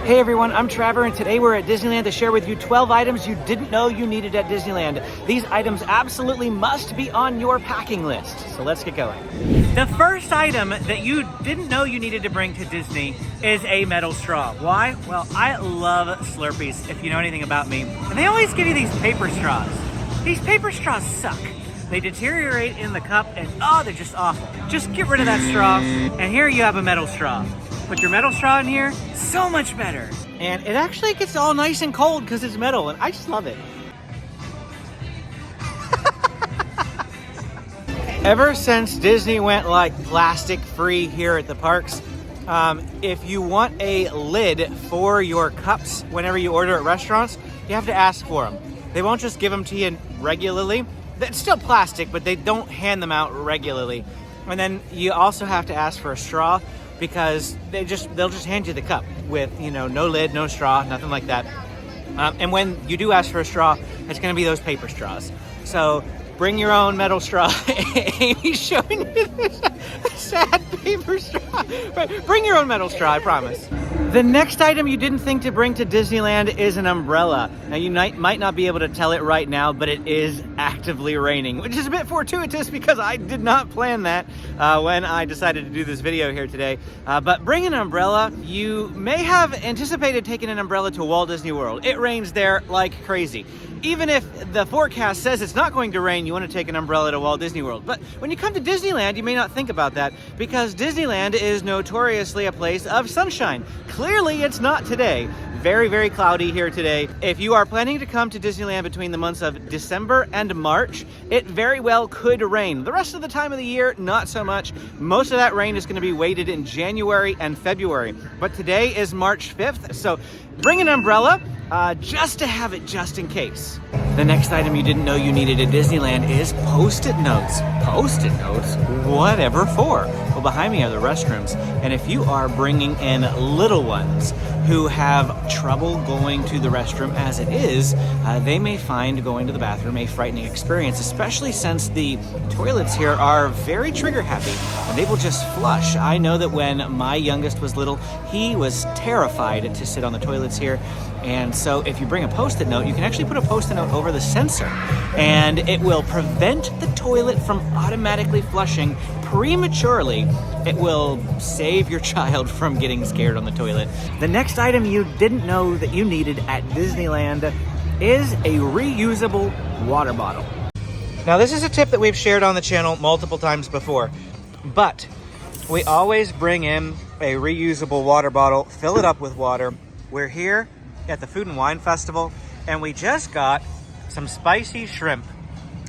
Hey everyone, I'm Trevor, and today we're at Disneyland to share with you 12 items you didn't know you needed at Disneyland. These items absolutely must be on your packing list, so let's get going. The first item that you didn't know you needed to bring to Disney is a metal straw. Why? Well, I love Slurpees, if you know anything about me, and they always give you these paper straws. These paper straws suck. They deteriorate in the cup, and they're just awful. Just get rid of that straw, and here you have a metal straw. Put your metal straw in here, so much better. And it actually gets all nice and cold because it's metal, and I just love it. Ever since Disney went like plastic free here at the parks, if you want a lid for your cups whenever you order at restaurants, you have to ask for them. They won't just give them to you regularly. It's still plastic, but they don't hand them out regularly. And then you also have to ask for a straw, because they'll just hand you the cup with, no lid, no straw, nothing like that. And when you do ask for a straw, it's going to be those paper straws. So bring your own metal straw. Amy's showing you this sad paper straw. But bring your own metal straw, I promise. The next item you didn't think to bring to Disneyland is an umbrella. Now you might not be able to tell it right now, but it is actively raining, which is a bit fortuitous because I did not plan that when I decided to do this video here today. But bring an umbrella. You may have anticipated taking an umbrella to Walt Disney World. It rains there like crazy. Even if the forecast says it's not going to rain, you want to take an umbrella to Walt Disney World. But when you come to Disneyland, you may not think about that because Disneyland is notoriously a place of sunshine. Clearly, it's not today. Very, very cloudy here today. If you are planning to come to Disneyland between the months of December and March, it very well could rain. The rest of the time of the year, not so much. Most of that rain is going to be weighted in January and February. But today is March 5th, so bring an umbrella just to have it just in case. The next item you didn't know you needed at Disneyland is Post-it notes. Post-it notes? Whatever for? Well, behind me are the restrooms, and if you are bringing in little ones who have trouble going to the restroom as it is, they may find going to the bathroom a frightening experience, especially since the toilets here are very trigger happy and they will just flush. I know that when my youngest was little, he was terrified to sit on the toilets here. And so if you bring a Post-it note, you can actually put a Post-it note over the sensor and it will prevent the toilet from automatically flushing prematurely. It will save your child from getting scared on the toilet. The next item you didn't know that you needed at Disneyland is a reusable water bottle. Now this is a tip that we've shared on the channel multiple times before, but we always bring in a reusable water bottle, fill it up with water. We're here at the Food and Wine Festival, and we just got some spicy shrimp.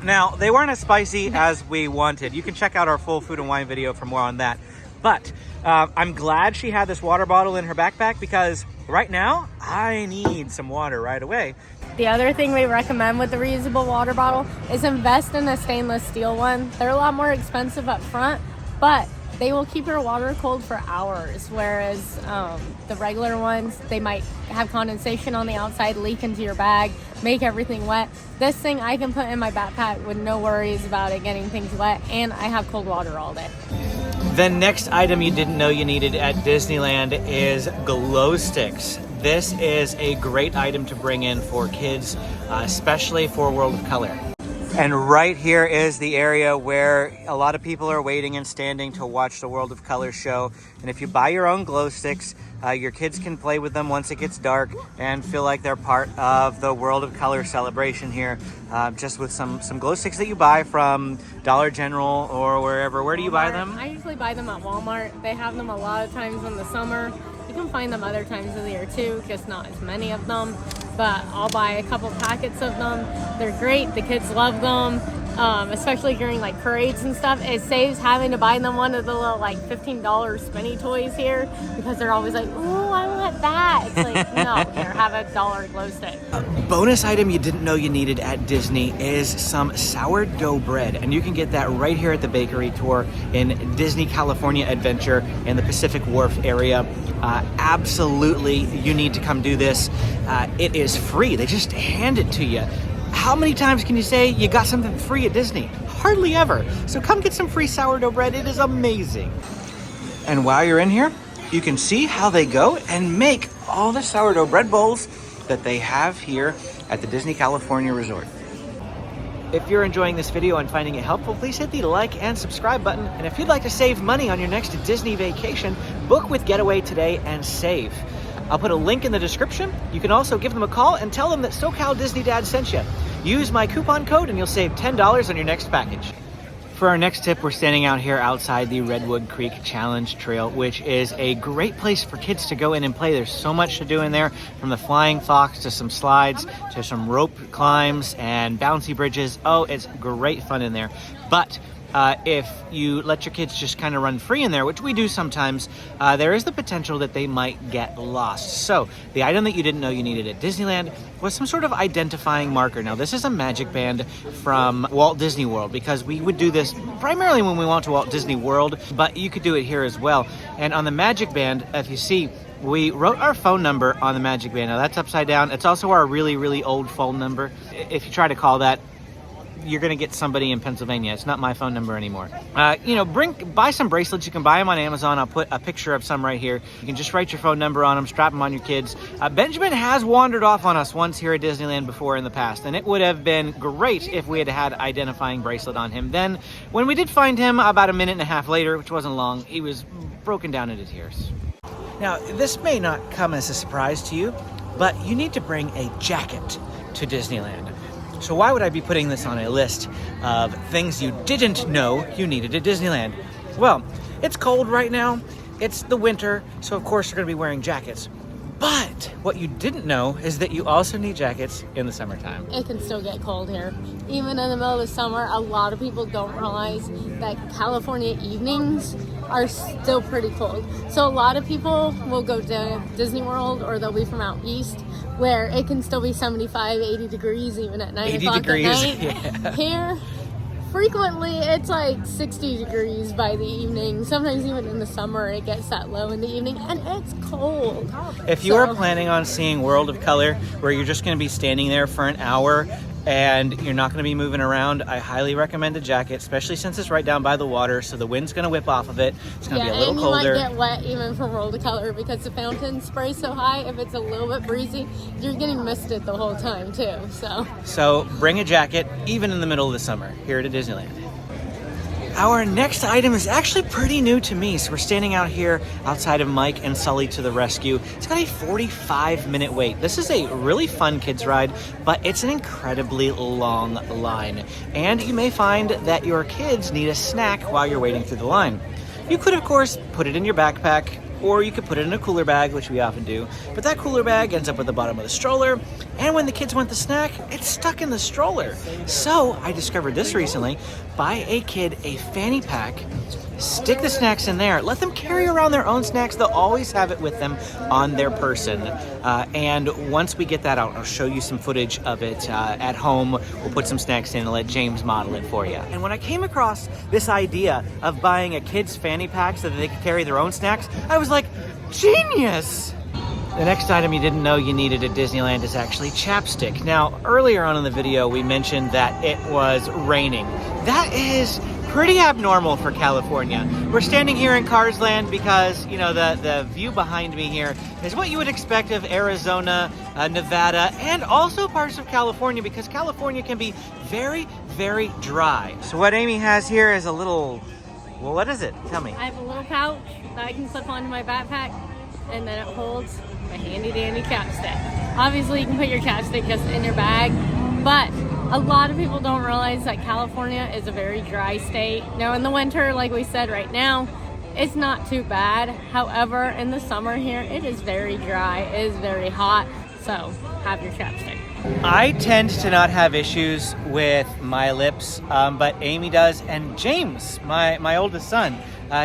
Now, they weren't as spicy as we wanted. You can check out our full Food and Wine video for more on that. But I'm glad she had this water bottle in her backpack because right now, I need some water right away. The other thing we recommend with the reusable water bottle is invest in a stainless steel one. They're a lot more expensive up front, but they will keep your water cold for hours, whereas the regular ones, they might have condensation on the outside, leak into your bag, make everything wet. This thing I can put in my backpack with no worries about it getting things wet, and I have cold water all day. The next item you didn't know you needed at Disneyland is glow sticks. This is a great item to bring in for kids, especially for World of Color. And right here is the area where a lot of people are waiting and standing to watch the World of Color show. And if you buy your own glow sticks, your kids can play with them once it gets dark and feel like they're part of the World of Color celebration here, just with some glow sticks that you buy from Dollar General or wherever. Where do you buy them? I usually buy them at Walmart. They have them a lot of times in the summer. You can find them other times of the year too, just not as many of them. But I'll buy a couple packets of them. They're great. The kids love them, especially during like parades and stuff. It saves having to buy them one of the little like $15 spinny toys here because they're always like, "Ooh, I want that." It's like, no, here, have a $1 glow stick. A bonus item you didn't know you needed at Disney is some sourdough bread, and you can get that right here at the bakery tour in Disney California Adventure in the Pacific Wharf area. Absolutely, you need to come do this. It is free. They just hand it to you. How many times can you say you got something free at Disney? Hardly ever. So come get some free sourdough bread. It is amazing. And while you're in here, you can see how they go and make all the sourdough bread bowls that they have here at the Disney California Resort. If you're enjoying this video and finding it helpful, please hit the like and subscribe button. And if you'd like to save money on your next Disney vacation, book with Getaway today and save. I'll put a link in the description. You can also give them a call and tell them that SoCal Disney Dad sent you. Use my coupon code and you'll save $10 on your next package. For our next tip, we're standing out here outside the Redwood Creek Challenge Trail, which is a great place for kids to go in and play. There's so much to do in there, from the flying fox to some slides to some rope climbs and bouncy bridges. Oh, it's great fun in there. But if you let your kids just kind of run free in there, which we do sometimes, there is the potential that they might get lost. So the item that you didn't know you needed at Disneyland was some sort of identifying marker. Now, this is a magic band from Walt Disney World, because we would do this primarily when we went to Walt Disney World, but you could do it here as well. And on the magic band, if you see, we wrote our phone number on the magic band. Now, that's upside down. It's also our really, really old phone number. If you try to call that, you're going to get somebody in Pennsylvania. It's not my phone number anymore. Buy some bracelets. You can buy them on Amazon. I'll put a picture of some right here. You can just write your phone number on them, strap them on your kids. Benjamin has wandered off on us once here at Disneyland before in the past, and it would have been great if we had had identifying bracelet on him. Then, when we did find him about a minute and a half later, which wasn't long, he was broken down into tears. Now, this may not come as a surprise to you, but you need to bring a jacket to Disneyland. So why would I be putting this on a list of things you didn't know you needed at Disneyland? Well, it's cold right now. It's the winter, so of course you're going to be wearing jackets. But what you didn't know is that you also need jackets in the summertime. It can still get cold here. Even in the middle of the summer, a lot of people don't realize that California evenings are still pretty cold. So a lot of people will go to Disney World, or they'll be from out east, where it can still be 75, 80 degrees even at 9 o'clock at night. Yeah. Here, frequently it's like 60 degrees by the evening. Sometimes even in the summer it gets that low in the evening, and it's cold. If you are planning on seeing World of Color, where you're just going to be standing there for an hour and you're not going to be moving around, I highly recommend a jacket, especially since it's right down by the water, so the wind's going to whip off of it. It's going to be a little colder. Yeah, and you might get wet even from World of Color, because the fountain sprays so high. If it's a little bit breezy, you're getting misted the whole time too. So bring a jacket even in the middle of the summer here at Disneyland. Our next item is actually pretty new to me. So we're standing out here outside of Mike and Sully to the Rescue. It's got a 45-minute wait. This is a really fun kids ride, but it's an incredibly long line. And you may find that your kids need a snack while you're waiting through the line. You could, of course, put it in your backpack, or you could put it in a cooler bag, which we often do. But that cooler bag ends up at the bottom of the stroller, and when the kids want the snack, it's stuck in the stroller. So I discovered this recently. Buy a kid a fanny pack, stick the snacks in there, let them carry around their own snacks. They'll always have it with them on their person. And once we get that out, I'll show you some footage of it at home. We'll put some snacks in and let James model it for you. And when I came across this idea of buying a kid's fanny pack so that they could carry their own snacks, I was like, genius! The next item you didn't know you needed at Disneyland is actually chapstick. Now, earlier on in the video, we mentioned that it was raining. That is pretty abnormal for California. We're standing here in Cars Land because, you know, the view behind me here is what you would expect of Arizona, Nevada, and also parts of California, because California can be very, very dry. So what Amy has here is a little, well, what is it? Tell me. I have a little pouch that I can slip onto my backpack, and then it holds a handy dandy chapstick. Obviously you can put your chapstick just in your bag, but a lot of people don't realize that California is a very dry state. Now in the winter, like we said right now, it's not too bad. However, in the summer here, it is very dry, it is very hot, so have your chapstick. I tend to not have issues with my lips, but Amy does, and James, my oldest son,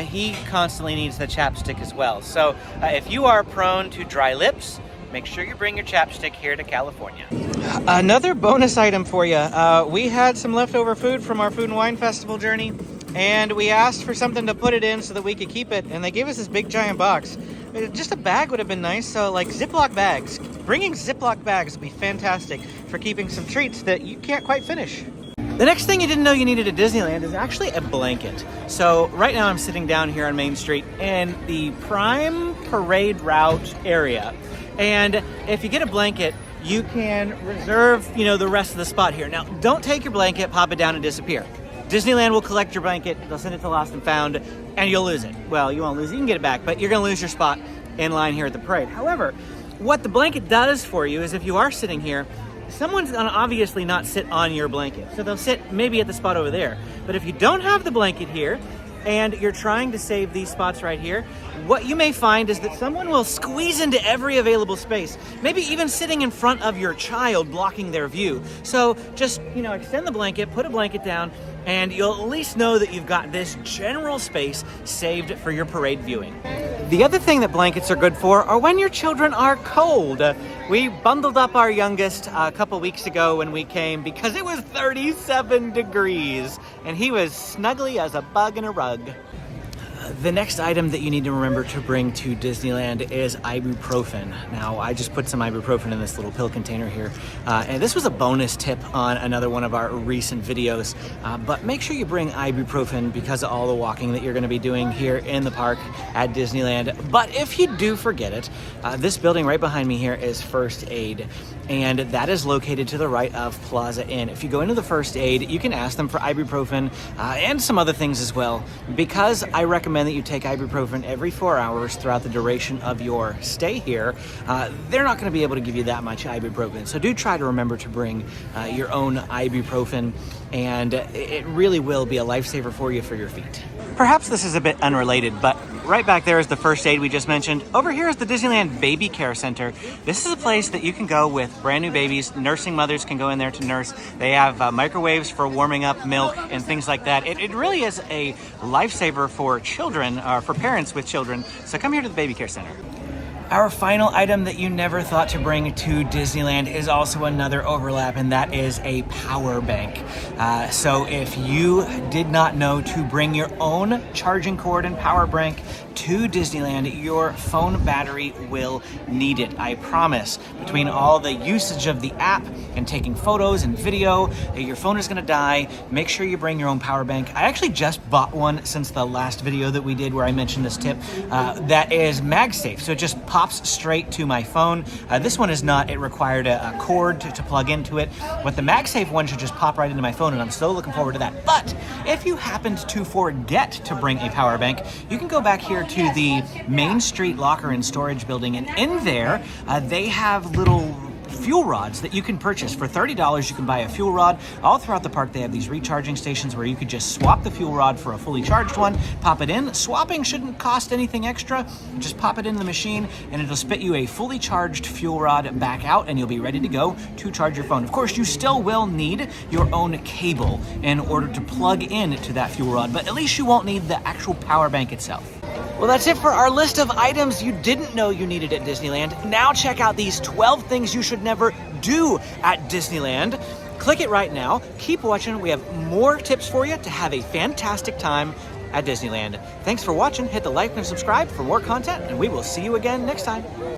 he constantly needs the chapstick as well. So if you are prone to dry lips, make sure you bring your chapstick here to California. Another bonus item for you. We had some leftover food from our Food and Wine Festival journey, and we asked for something to put it in so that we could keep it, and they gave us this big giant box. Just a bag would have been nice, so like Ziploc bags. Bringing Ziploc bags would be fantastic for keeping some treats that you can't quite finish. The next thing you didn't know you needed at Disneyland is actually a blanket. So right now I'm sitting down here on Main Street in the Prime Parade Route area. And if you get a blanket, you can reserve, the rest of the spot here. Now, don't take your blanket, pop it down, and disappear. Disneyland will collect your blanket, they'll send it to Lost and Found, and you'll lose it. Well, you won't lose it, you can get it back, but you're gonna lose your spot in line here at the parade. However, what the blanket does for you is if you are sitting here, someone's gonna obviously not sit on your blanket. So they'll sit maybe at the spot over there. But if you don't have the blanket here, and you're trying to save these spots right here, what you may find is that someone will squeeze into every available space, maybe even sitting in front of your child, blocking their view. So just, extend the blanket, put a blanket down, and you'll at least know that you've got this general space saved for your parade viewing. The other thing that blankets are good for are when your children are cold. We bundled up our youngest a couple weeks ago when we came because it was 37 degrees and he was snuggly as a bug in a rug. The next item that you need to remember to bring to Disneyland is ibuprofen. Now, I just put some ibuprofen in this little pill container here. And this was a bonus tip on another one of our recent videos. But make sure you bring ibuprofen because of all the walking that you're going to be doing here in the park at Disneyland. But if you do forget it, this building right behind me here is First Aid. And that is located to the right of Plaza Inn. If you go into the First Aid, you can ask them for ibuprofen and some other things as well. Because I recommend that you take ibuprofen every 4 hours throughout the duration of your stay here, they're not going to be able to give you that much ibuprofen. So do try to remember to bring your own ibuprofen, and it really will be a lifesaver for you for your feet. Perhaps this is a bit unrelated, but right back there is the First Aid we just mentioned. Over here is the Disneyland Baby Care Center. This is a place that you can go with brand new babies. Nursing mothers can go in there to nurse. They have microwaves for warming up milk and things like that. It really is a lifesaver for children, or for parents with children. So come here to the Baby Care Center. Our final item that you never thought to bring to Disneyland is also another overlap, and that is a power bank. So if you did not know to bring your own charging cord and power bank to Disneyland, your phone battery will need it. I promise. Between all the usage of the app and taking photos and video, your phone is going to die. Make sure you bring your own power bank. I actually just bought one since the last video that we did where I mentioned this tip. That is MagSafe, so it just pops straight to my phone. This one is not. It required a cord to plug into it, but the MagSafe one should just pop right into my phone, and I'm so looking forward to that. But if you happened to forget to bring a power bank, you can go back here to the Main Street Locker and Storage Building, and in there they have little fuel rods that you can purchase. For $30, you can buy a fuel rod. All throughout the park, they have these recharging stations where you could just swap the fuel rod for a fully charged one, pop it in. Swapping shouldn't cost anything extra. Just pop it in the machine, and it'll spit you a fully charged fuel rod back out, and you'll be ready to go to charge your phone. Of course, you still will need your own cable in order to plug in to that fuel rod, but at least you won't need the actual power bank itself. Well, that's it for our list of items you didn't know you needed at Disneyland. Now check out these 12 things you should never do at Disneyland. Click it right now. Keep watching. We have more tips for you to have a fantastic time at Disneyland. Thanks for watching. Hit the like and subscribe for more content, and we will see you again next time.